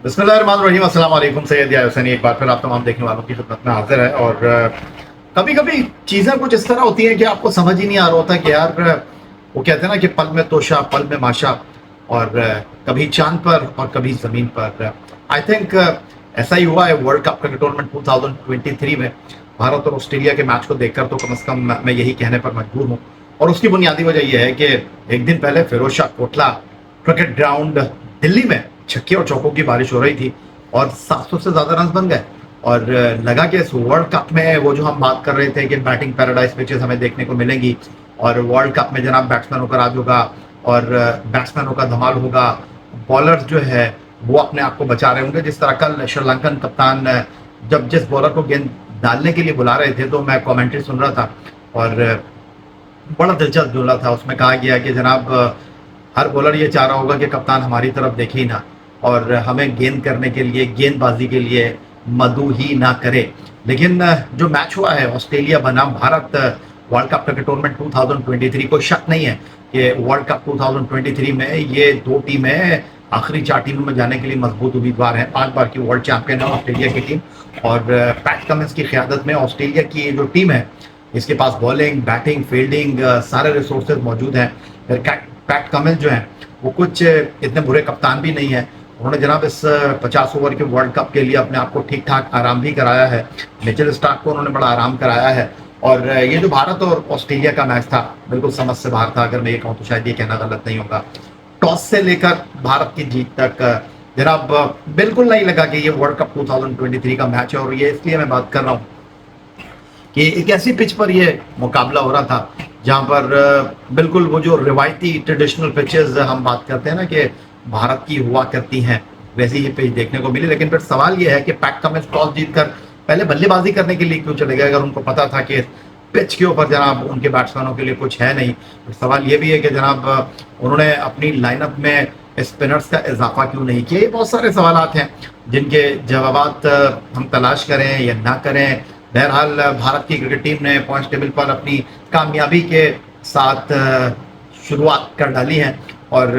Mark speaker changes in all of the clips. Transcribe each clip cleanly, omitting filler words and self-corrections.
Speaker 1: बिस्मिल्लाहिर्रहमानिर्रहीम, अस्सलाम वालेकुम। सैयद या हुसैनी एक बार फिर आप तमाम देखने वालों की खिदमत में हाजिर है। और कभी कभी चीज़ें कुछ इस तरह होती हैं कि आपको समझ ही नहीं आ रहा होता कि यार वो कहते हैं ना कि पल में तोशा पल में माशा। और कभी चांद पर और कभी ज़मीन पर। आई थिंक ऐसा ही हुआ है वर्ल्ड कप क्रिकेट टूर्नामेंट 2023 में। भारत और ऑस्ट्रेलिया के मैच को देखकर तो कम से कम मैं यही कहने पर मजबूर हूँ। और उसकी बुनियादी वजह यह है कि एक दिन पहले फिरोज शाह कोटला क्रिकेट ग्राउंड दिल्ली में छक्के और चौकों की बारिश हो रही थी और 700 से ज़्यादा रन बन गए। और लगा कि इस वर्ल्ड कप में वो जो हम बात कर रहे थे कि बैटिंग पैराडाइज पिचेस हमें देखने को मिलेंगी और वर्ल्ड कप में जनाब बैट्समैनों का राज होगा और बैट्समैनों का धमाल होगा। बॉलर्स जो है वो अपने आप को बचा रहे होंगे। जिस तरह कल श्रीलंकन कप्तान जब जिस बॉलर को गेंद डालने के लिए बुला रहे थे तो मैं कमेंट्री सुन रहा था और बड़ा दिलचस्प जुमला था। उसमें कहा गया कि जनाब हर बॉलर ये चाह रहा होगा कि कप्तान हमारी तरफ देखे ही ना और हमें गेंद करने के लिए गेंदबाजी के लिए मदऊ ही ना करे। लेकिन जो मैच हुआ है ऑस्ट्रेलिया बनाम Bharat world cup cricket tournament 2023, कोई शक नहीं है कि वर्ल्ड कप 2023 में ये दो टीमें आखिरी 4 टीमों में जाने के लिए मजबूत उम्मीदवार हैं। 5 बार की वर्ल्ड चैंपियन है ऑस्ट्रेलिया की टीम और पैट कमिंस की क़यादत में ऑस्ट्रेलिया की जो टीम है इसके पास बॉलिंग बैटिंग फील्डिंग सारे रिसोर्सेज मौजूद हैं। फिर पैट कमिंस जो हैं वो कुछ इतने बुरे कप्तान भी नहीं है। उन्होंने जनाब इस 50 ओवर के वर्ल्ड कप के लिए अपने आप को ठीक ठाक आराम भी कराया है। मिचेल स्टार्क को उन्होंने बड़ा आराम कराया है। और ये जो भारत और ऑस्ट्रेलिया का मैच था बिल्कुल समझ से बाहर था। अगर मैं ये कहूँ तो शायद ये कहना गलत नहीं होगा। टॉस से लेकर भारत की जीत तक जनाब बिल्कुल नहीं लगा कि ये वर्ल्ड कप 2023 का मैच है। और ये इसलिए मैं बात कर रहा हूँ कि एक ऐसी पिच पर ये मुकाबला हो रहा था जहाँ पर बिल्कुल वो जो रिवायती ट्रेडिशनल पिचेस हम बात करते हैं ना कि भारत की हुआ करती हैं वैसी ही पिच देखने को मिली। लेकिन फिर सवाल ये है कि पैट कमिंस टॉस जीतकर पहले बल्लेबाजी करने के लिए क्यों चले गए अगर उनको पता था कि पिच के ऊपर जनाब उनके बैट्समैनों के लिए कुछ है नहीं। फिर सवाल ये भी है कि जनाब उन्होंने अपनी लाइनअप में स्पिनर्स का इजाफा क्यों नहीं किया। ये बहुत सारे सवाल हैं जिनके जवाब हम तलाश करें या ना करें। बहरहाल भारत की क्रिकेट टीम ने पॉइंट्स टेबल पर अपनी कामयाबी के साथ शुरुआत कर डाली है और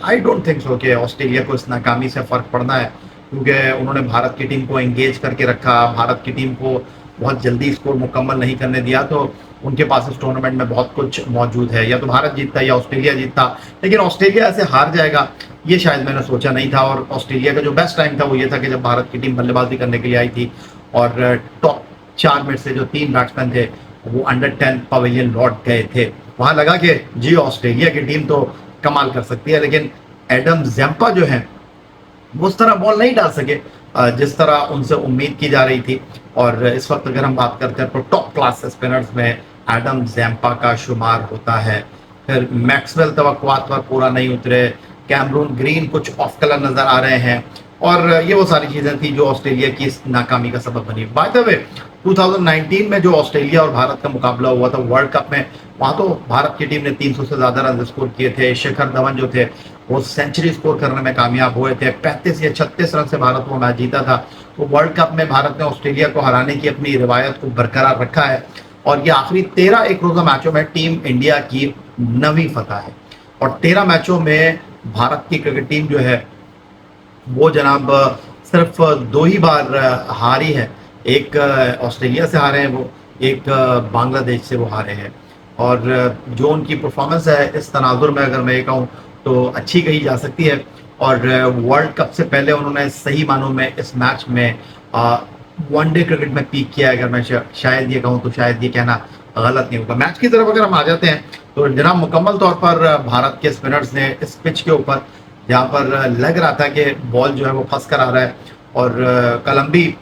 Speaker 1: आई डोंट थिंक सो कि ऑस्ट्रेलिया को इस नाकामी से फ़र्क पड़ना है क्योंकि उन्होंने भारत की टीम को एंगेज करके रखा। भारत की टीम को बहुत जल्दी स्कोर मुकम्मल नहीं करने दिया तो उनके पास इस टूर्नामेंट में बहुत कुछ मौजूद है। या तो भारत जीतता या ऑस्ट्रेलिया जीतता। लेकिन ऑस्ट्रेलिया ऐसे हार जाएगा ये शायद मैंने सोचा नहीं था। और ऑस्ट्रेलिया का जो बेस्ट टाइम था वो ये था कि जब भारत की टीम बल्लेबाजी करने के लिए आई थी और टॉप 4 में से जो 3 बैट्समैन थे वो अंडर 10 पवेलियन लौट गए थे। वहां लगा कि जी ऑस्ट्रेलिया की टीम तो कमाल कर सकती है। लेकिन एडम ज़ैम्पा जो है वो उस तरह बॉल नहीं डाल सके जिस तरह उनसे उम्मीद की जा रही थी। और इस वक्त अगर हम बात करते हैं तो टॉप क्लास स्पिनर्स में एडम ज़ैम्पा का शुमार होता है। फिर मैक्सवेल तवक्कुआत पर पूरा नहीं उतरे। कैमरून ग्रीन कुछ ऑफ कलर नजर आ रहे हैं और ये वो सारी चीज़ें थी जो ऑस्ट्रेलिया की इस नाकामी का सबब बनी। बाय द वे 2019 में जो ऑस्ट्रेलिया और भारत का मुकाबला हुआ था वर्ल्ड कप में वहाँ तो भारत की टीम ने 300 से ज़्यादा रन स्कोर किए थे। शिखर धवन जो थे वो सेंचुरी स्कोर करने में कामयाब हुए थे। 35 या 36 रन से भारत को मैच जीता था। तो वर्ल्ड कप में भारत ने ऑस्ट्रेलिया को हराने की अपनी रिवायत को बरकरार रखा है और ये आखिरी 13 एक रोज़ा मैचों में टीम इंडिया की 9वीं फतह है। और 13 मैचों में भारत की क्रिकेट टीम जो है वो जनाब सिर्फ 2 ही बार हारी है। एक ऑस्ट्रेलिया से हारे हैं वो, एक बांग्लादेश से वो हारे हैं। और जो उनकी परफॉर्मेंस है इस तनाजुर में अगर मैं ये कहूँ तो अच्छी कही जा सकती है। और वर्ल्ड कप से पहले उन्होंने सही मानों में इस मैच में वनडे क्रिकेट में पीक किया है। अगर मैं शायद ये कहूँ तो शायद ये कहना गलत नहीं होगा। मैच की तरफ अगर हम आ जाते हैं तो जनाब मुकम्मल तौर पर भारत के स्पिनर्स ने इस पिच के ऊपर जहाँ पर लग रहा था कि बॉल जो है वो फंस कर आ रहा है। और कल हम भी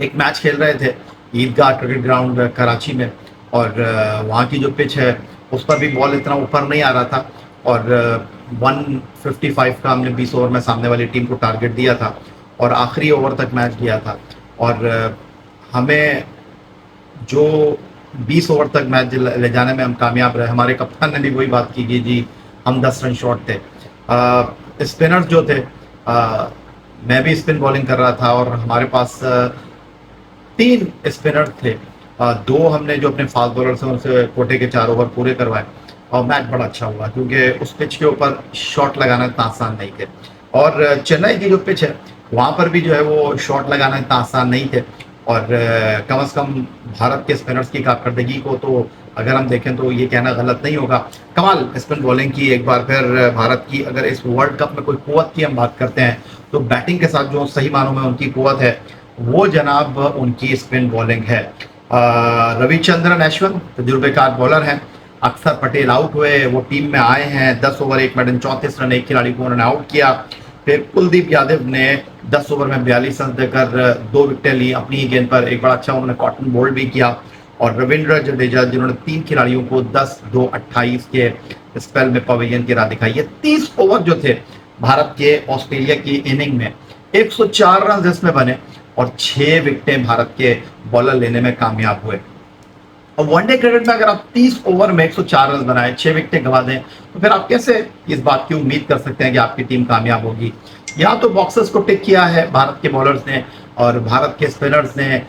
Speaker 1: एक मैच खेल रहे थे ईदगाह क्रिकेट ग्राउंड कराची में और वहाँ की जो पिच है उस पर भी बॉल इतना ऊपर नहीं आ रहा था। और 155 का हमने 20 ओवर में सामने वाली टीम को टारगेट दिया था और आखिरी ओवर तक मैच गया था। और हमें जो 20 ओवर तक मैच ले जाने में हम कामयाब रहे। हमारे कप्तान ने भी वही बात की कि जी हम 10 रन शॉर्ट थे। स्पिनर्स जो थे मैं भी स्पिन बॉलिंग कर रहा था और हमारे पास 3 स्पिनर थे। 2 हमने जो अपने फास्ट बॉलर से उनसे कोटे के 4 ओवर पूरे करवाए और मैच बड़ा अच्छा हुआ क्योंकि उस पिच के ऊपर शॉट लगाना इतना आसान नहीं थे। और चेन्नई की जो पिच है वहाँ पर भी जो है वो शॉट लगाना इतना आसान नहीं थे, और कम से कम भारत के स्पिनर्स की कारकर्दगी को तो अगर हम देखें तो ये कहना गलत नहीं होगा। कमाल स्पिन बॉलिंग की एक बार फिर भारत की। अगर इस वर्ल्ड कप में कोई कुव्वत की हम बात करते हैं तो बैटिंग के साथ जो सही मानों में उनकी कुव्वत है वो जनाब उनकी स्पिन बॉलिंग है। रविचंद्रन अश्विन तजुर्बेकार बॉलर हैं। अक्षर पटेल आउट हुए, वो टीम में आए हैं। 10 ओवर 1 मिनट 34 रन, एक खिलाड़ी को उन्होंने आउट किया। फिर कुलदीप यादव ने 10 ओवर में 42 रन देकर 2 विकेटें ली अपनी ही गेंद पर। एक बड़ा अच्छा उन्होंने कॉटन बोल्ड भी किया। और रविंद्र जडेजा जिन्होंने 3 खिलाड़ियों को 10-2-28 के स्पेल में पवेलियन की राह दिखाई है। 30 ओवर जो थे भारत के ऑस्ट्रेलिया की इनिंग में 104 रन इसमें बने और 6 विकेटें भारत के बॉलर लेने में कामयाब हुए। और वनडे क्रिकेट में अगर आप 30 ओवर में 104 रन बनाए, 6 विकेटें गंवा दें, तो फिर आप कैसे इस बात की उम्मीद कर सकते हैं कि आपकी टीम कामयाब होगी। यहाँ तो बॉक्सर्स को टिक किया है भारत के बॉलर्स ने और भारत के स्पिनर्स ने।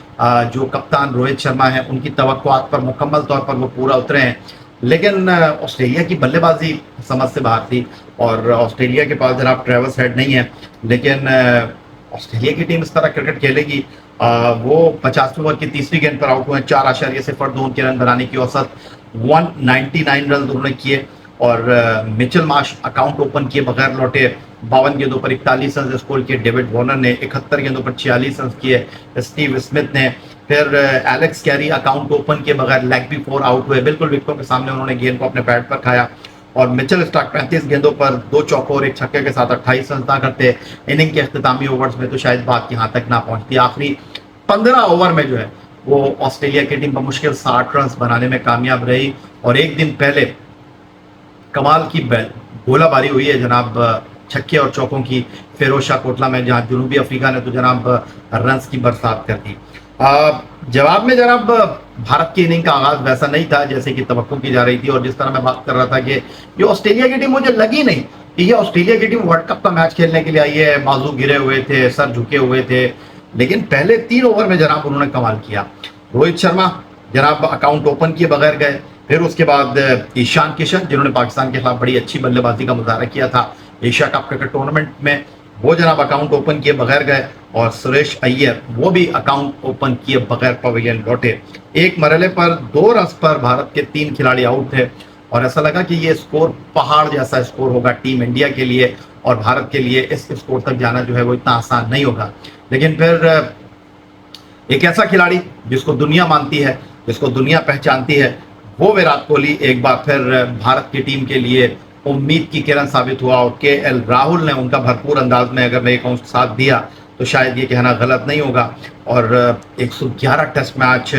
Speaker 1: जो कप्तान रोहित शर्मा है उनकी तवक्कुआत पर मुकम्मल तौर पर वो पूरा उतरे हैं। लेकिन ऑस्ट्रेलिया की बल्लेबाजी समझ से बाहर थी और ऑस्ट्रेलिया के पास जनाब ट्रेविस हेड नहीं है। लेकिन ऑस्ट्रेलिया की टीम इस तरह क्रिकेट खेलेगी। वो 50 ओवर की तीसरी गेंद पर आउट हुए। 4.02 उनके रन बनाने की औसत, 199 रन उन्होंने किए। और मिचेल मार्श अकाउंट ओपन किए बगैर लौटे, 52 गेंदों पर 41 रन स्कोर किए। डेविड वार्नर ने 71 गेंदों पर 46 रन किए। स्टीव स्मिथ ने, फिर एलेक्स कैरी अकाउंट ओपन किए बगैर लेग बी 4 आउट हुए। बिल्कुल विकेटों के सामने उन्होंने गेंद को अपने पैड पर खाया। और मिचेल स्टार्क 35 गेंदों पर 2 चौकों और 1 छक्के के साथ 28 रन ना करते। इनिंग के अख्तामी ओवर्स में तो शायद बात यहाँ तक ना पहुंचती। आखिरी 15 ओवर में जो है वो ऑस्ट्रेलिया की टीम बमुश्किल 60 रन बनाने में कामयाब रही। और एक दिन पहले कमाल की गोलाबारी हुई है जनाब छक्के और चौकों की फिरोजशाह कोटला में, जहां जनूबी अफ्रीका ने तो जनाब रन्स की बरसात कर दी। जवाब में जनाब भारत की इनिंग का आगाज वैसा नहीं था जैसे कि तवक्को की जा रही थी। और जिस तरह मैं बात कर रहा था कि ये ऑस्ट्रेलिया की टीम, मुझे लगी नहीं कि ये ऑस्ट्रेलिया की टीम वर्ल्ड कप का मैच खेलने के लिए आई है। बाजू गिरे हुए थे, सर झुके हुए थे, लेकिन पहले 3 ओवर में जनाब उन्होंने कमाल किया। रोहित शर्मा जनाब अकाउंट ओपन किए बगैर गए। फिर उसके बाद ईशान किशन जिन्होंने पाकिस्तान के खिलाफ बड़ी अच्छी बल्लेबाजी का मुजाहरा किया था एशिया कप क्रिकेट टूर्नामेंट में, वो जनाब अकाउंट ओपन किए बगैर गए। और सुरेश अय्यर वो भी अकाउंट ओपन किए बगैर पवेलियन लौटे। एक मरहले पर 2 रन पर भारत के 3 खिलाड़ी आउट थे और ऐसा लगा कि ये स्कोर पहाड़ जैसा स्कोर होगा टीम इंडिया के लिए और भारत के लिए। इस स्कोर तक जाना जो है वो इतना आसान नहीं होगा। लेकिन फिर एक ऐसा खिलाड़ी जिसको दुनिया मानती है, जिसको दुनिया पहचानती है, वो विराट कोहली एक बार फिर भारत की टीम के लिए उम्मीद की किरण साबित हुआ। और KL राहुल ने उनका भरपूर अंदाज में अगर मैं कहूँ साथ दिया तो शायद ये कहना गलत नहीं होगा। और 111 टेस्ट मैच,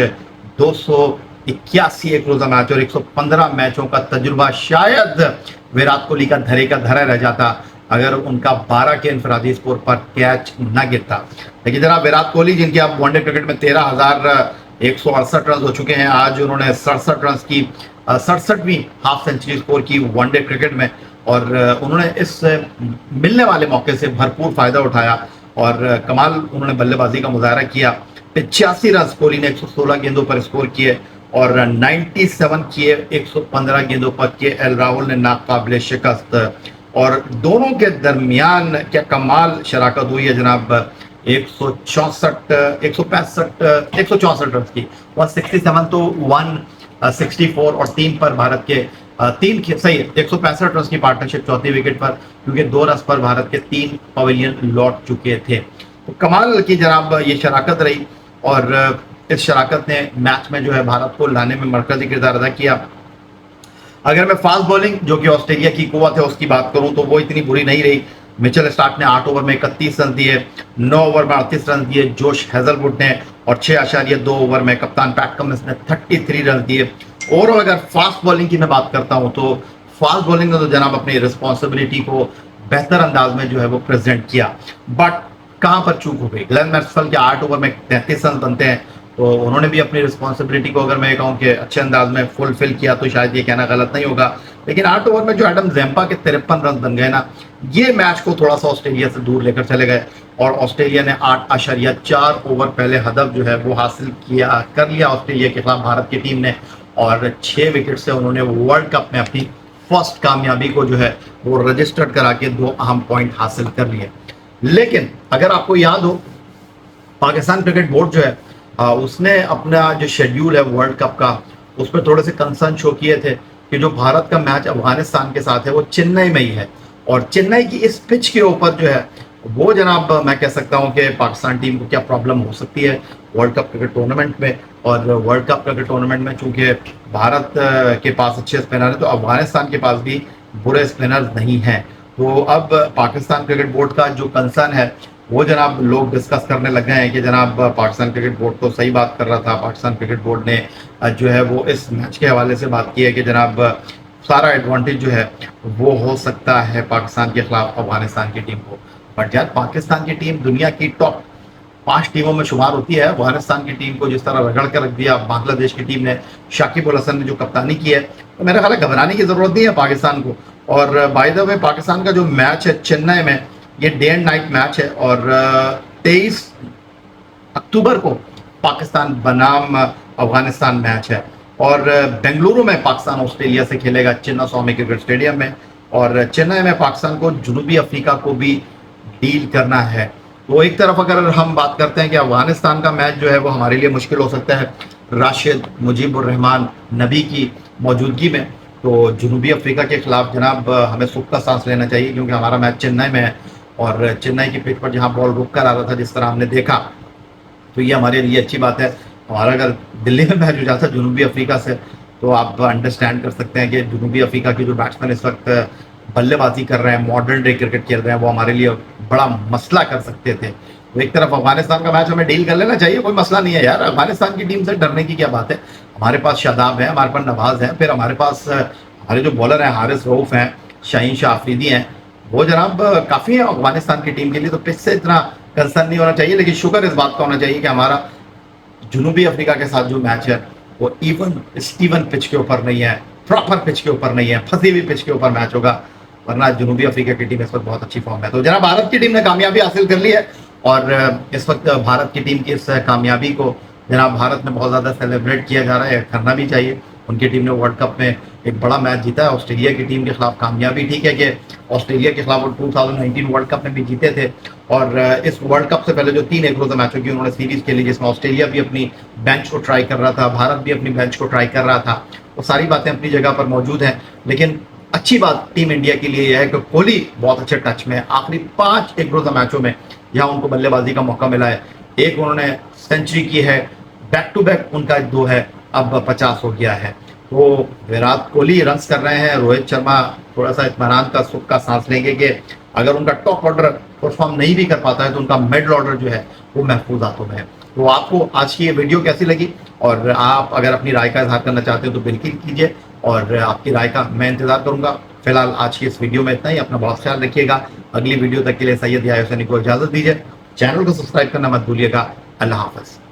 Speaker 1: 281 एक रोजा मैच और 115 मैचों का तजुर्बा शायद विराट कोहली का धरे का धरा रह जाता अगर उनका 12 के इंफरादी स्कोर पर कैच न गिरता। लेकिन जनाब विराट कोहली जिनकी अब वनडे क्रिकेट में 13,168 रन हो चुके हैं, आज उन्होंने 67 रन की 67वीं हाफ सेंचुरी स्कोर की वनडे क्रिकेट में। और उन्होंने इस मिलने वाले मौके से भरपूर फायदा उठाया और कमाल उन्होंने बल्लेबाजी का मुजाहरा किया। 85 रन कोहली ने 116 गेंदों पर स्कोर किए और 97 किए 115 गेंदों पर KL राहुल ने नाकाबिले शिकस्त। और दोनों के दरमियान क्या कमाल शराकत हुई है जनाब। 164 रन की 167 तो 164 और 3 पर भारत के 3 सही है 165 रन की पार्टनरशिप चौथी विकेट पर, क्योंकि 2 रन पर भारत के 3 पवेलियन लौट चुके थे। तो कमाल की जनाब ये शराकत रही और इस शराकत ने मैच में जो है भारत को लाने में मरकजी किरदार अदा किया। अगर मैं फास्ट बॉलिंग जो कि ऑस्ट्रेलिया की कुव्वत है उसकी बात करूं तो वो इतनी बुरी नहीं रही। मिचेल स्टार्क ने 8 ओवर में 31 रन दिए, 9 ओवर में 38 रन दिए जोश हेजलवुड ने, और 6.2 ओवर में कप्तान पैट कमिंस ने 33 रन दिए। ओवरऑल अगर फास्ट बॉलिंग की मैं बात करता हूं तो फास्ट बॉलिंग ने तो जनाब अपनी रिस्पॉन्सिबिलिटी को बेहतर अंदाज में जो है वो प्रेजेंट किया। बट कहां पर चूक हो गई। ग्लेन मैक्सवेल के 8 ओवर में 33 रन बनते हैं तो उन्होंने भी अपनी रिस्पॉन्सिबिलिटी को अगर मैं कहूँ कि अच्छे अंदाज में फुलफिल किया तो शायद ये कहना गलत नहीं होगा। लेकिन 8 ओवर में जो एडम ज़ेम्पा के 53 रन बन गए ना, ये मैच को थोड़ा सा ऑस्ट्रेलिया से दूर लेकर चले गए और ऑस्ट्रेलिया ने 8.4 ओवर पहले हदफ जो है वो हासिल कर लिया ऑस्ट्रेलिया के खिलाफ भारत की टीम ने, और 6 विकेट से उन्होंने वर्ल्ड कप में अपनी फर्स्ट कामयाबी को जो है वो रजिस्टर्ड करा के 2 अहम पॉइंट हासिल कर लिए। लेकिन अगर आपको याद हो, पाकिस्तान क्रिकेट बोर्ड जो है उसने अपना जो शेड्यूल है वर्ल्ड कप का, उस पर थोड़े से कंसर्न शो किए थे कि जो भारत का मैच अफगानिस्तान के साथ है वो चेन्नई में ही है, और चेन्नई की इस पिच के ऊपर जो है वो जनाब मैं कह सकता हूँ कि पाकिस्तान टीम को क्या प्रॉब्लम हो सकती है वर्ल्ड कप क्रिकेट टूर्नामेंट में। और वर्ल्ड कप क्रिकेट टूर्नामेंट में चूंकि भारत के पास अच्छे स्पिनर हैं, तो अफगानिस्तान के पास भी बुरे स्पिनर्स नहीं हैं। तो अब पाकिस्तान क्रिकेट बोर्ड का जो कंसर्न है वो जनाब लोग डिस्कस करने लग गए हैं कि जनाब पाकिस्तान क्रिकेट बोर्ड तो सही बात कर रहा था। पाकिस्तान क्रिकेट बोर्ड ने जो है वो इस मैच के हवाले से बात की है कि जनाब सारा एडवांटेज जो है वो हो सकता है पाकिस्तान के खिलाफ अफगानिस्तान की टीम को। बट यार पाकिस्तान की टीम दुनिया की टॉप 5 टीमों में शुमार होती है। अफगानिस्तान की टीम को जिस तरह रगड़ कर रख दिया बांग्लादेश की टीम ने, शाकिब उल हसन ने जो कप्तानी की है, तो मेरा ख्याल है घबराने की जरूरत नहीं है पाकिस्तान को। और बाय द वे पाकिस्तान का जो मैच है चेन्नई में, ये डे एंड नाइट मैच है, और 23 अक्टूबर को पाकिस्तान बनाम अफगानिस्तान मैच है, और बेंगलुरु में पाकिस्तान ऑस्ट्रेलिया से खेलेगा चिन्ना स्वामी क्रिकेट स्टेडियम में, और चेन्नई में पाकिस्तान को जुनूबी अफ्रीका को भी डील करना है। तो एक तरफ अगर हम बात करते हैं कि अफगानिस्तान का मैच जो है वो हमारे लिए मुश्किल हो सकता है राशिद, मुजीबुर रहमान, नबी की मौजूदगी में, तो जुनूबी अफ्रीका के खिलाफ जनाब हमें सुख का सांस लेना चाहिए, क्योंकि हमारा मैच चेन्नई में है, और चेन्नई की पिच पर जहां बॉल रुक कर आ रहा था जिस तरह हमने देखा, तो ये हमारे लिए अच्छी बात है। हमारा अगर दिल्ली में मैच हो जाता जुनूबी अफ्रीका से, तो आप अंडरस्टैंड कर सकते हैं कि जुनूबी अफ्रीका के जो बैट्समैन इस वक्त बल्लेबाजी कर रहे हैं, मॉडर्न डे क्रिकेट खेल रहे हैं, वो हमारे लिए बड़ा मसला कर सकते थे। तो एक तरफ अफगानिस्तान का मैच हमें डील कर लेना चाहिए, कोई मसला नहीं है यार। अफगानिस्तान की टीम से डरने की क्या बात है, हमारे पास शादाब है, हमारे पास नवाज है, फिर हमारे पास हमारे जो बॉलर हैं हारिस रऊफ हैं, शाहीन शाह अफरीदी हैं, वो जनाब काफ़ी है अफगानिस्तान की टीम के लिए। तो पिच से इतना कंसर्न नहीं होना चाहिए, लेकिन शुक्र इस बात का होना चाहिए कि हमारा जुनूबी अफ्रीका के साथ जो मैच है वो इवन स्टीवन पिच के ऊपर नहीं है, प्रॉपर पिच के ऊपर नहीं है, फंसी हुई पिच के ऊपर मैच होगा, वरना जुनूबी अफ्रीका की टीम इस वक्त बहुत अच्छी फॉर्म है। तो जनाब भारत की टीम ने कामयाबी हासिल कर ली है, और इस वक्त भारत की टीम की इस कामयाबी को जनाब भारत में बहुत ज़्यादा सेलिब्रेट किया जा रहा है, करना भी चाहिए। उनकी टीम ने वर्ल्ड कप में एक बड़ा मैच जीता है ऑस्ट्रेलिया की टीम के खिलाफ। कामयाबी ठीक है कि ऑस्ट्रेलिया के खिलाफ वो 2019 वर्ल्ड कप में भी जीते थे, और इस वर्ल्ड कप से पहले जो 3 एक रोज़ा मैचों की उन्होंने सीरीज खेली, जिसमें ऑस्ट्रेलिया भी अपनी बेंच को ट्राई कर रहा था, भारत भी अपनी बेंच को ट्राई कर रहा था, वो सारी बातें अपनी जगह पर मौजूद हैं। लेकिन अच्छी बात टीम इंडिया के लिए यह है कि कोहली बहुत अच्छे टच में है। आखिरी 5 एक रोज़ा मैचों में यहाँ उनको बल्लेबाजी का मौका मिला है, एक उन्होंने सेंचुरी की है, बैक टू बैक उनका 2 है, अब 50 हो गया है। तो विराट कोहली रन्स कर रहे हैं, रोहित शर्मा थोड़ा सा इत्मीनान का सुख का सांस लेंगे कि अगर उनका टॉप ऑर्डर परफॉर्म नहीं भी कर पाता है तो उनका मिड ऑर्डर जो है वो महफूज हाथों में है। तो आपको आज की ये वीडियो कैसी लगी, और आप अगर अपनी राय का इजहार करना चाहते हो तो बिल्कुल कीजिए, और आपकी राय का मैं इंतजार करूंगा। फिलहाल आज की इस वीडियो में इतना ही, अपना बहुत ख्याल रखिएगा। अगली वीडियो तक के लिए सैयद याह्या हुसैनी को इजाजत दीजिए, चैनल को सब्सक्राइब करना मत भूलिएगा। अल्लाह हाफ़िज़।